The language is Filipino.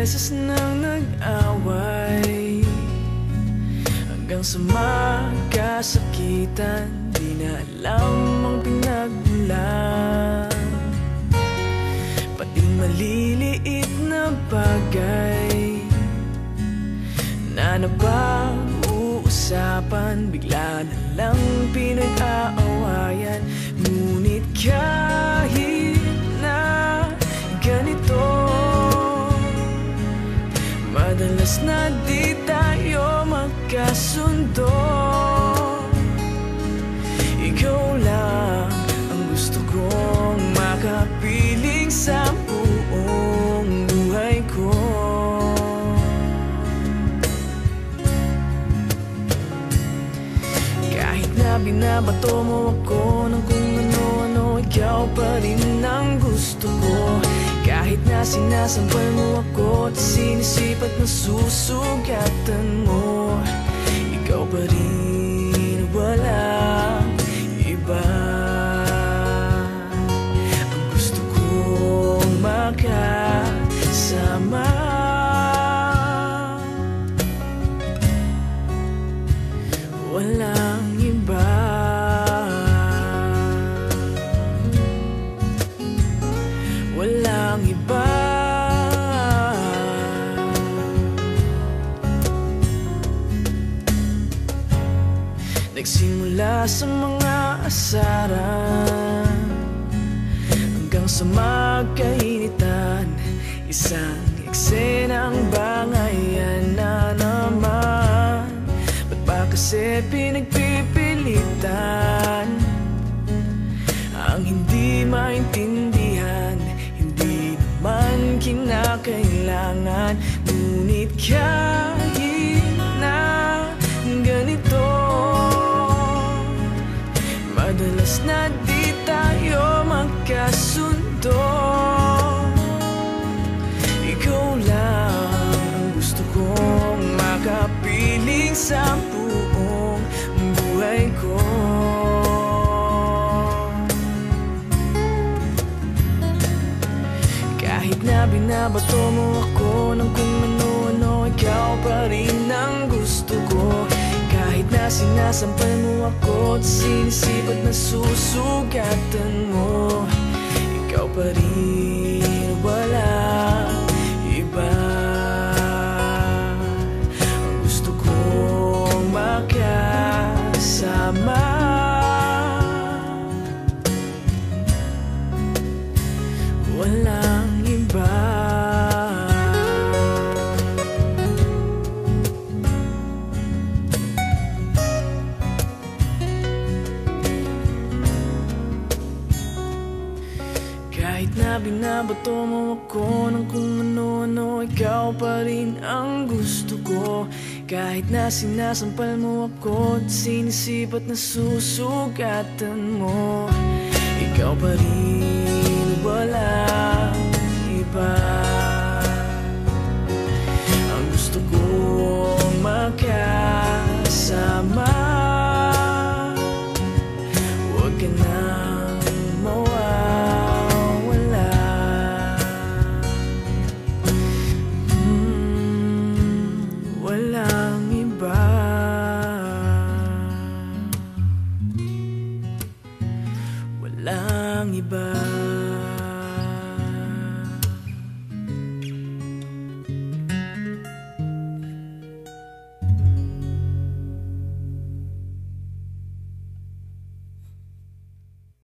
beses nang nag-away, hanggang sa magkasakitan, di na alam ang pinagmulan. Pati maliliit na bagay na napag-uusapan, bigla na lang pinag-aawayan. Ngunit kahit na ganito, madalas na di tayo magkasundo. Ikaw lang ang gusto kong makapiling sa buong buhay ko. Kahit na binabato mo ako ng kung ano-ano, ikaw pa rin ang gusto ko. Kahit na sinasampal mo ako at sinisipat na susugatan mo, ikaw pa rin, walang iba. Ang gusto kong makasama, walang iba. Walang iba. Nagsimula sa mga asaran hanggang sa magkainitan, isang eksenang bangayan na naman. Ba't ba kasi pinagpipilitan ang hindi maintindihan? Hindi naman kinakailangan. Ngunit kahit na ganito, madalas na di tayo magkasundo. Ikaw lang ang gusto kong makapiling sa buong buhay ko. Kahit na binabato mo ako ng kung ano-ano, ikaw pa rin ang gusto ko. Kahit na sinasampal mo ako at sinisipat na susugatan mo, ikaw pa rin, walang iba. Ang gusto kong makasama, walang iba. Kahit na binabato mo ako ng kung ano-ano, ikaw pa rin ang gusto ko. Kahit na sinasampal mo ako at sinisipat na susugatan mo, ikaw pa rin, walang iba.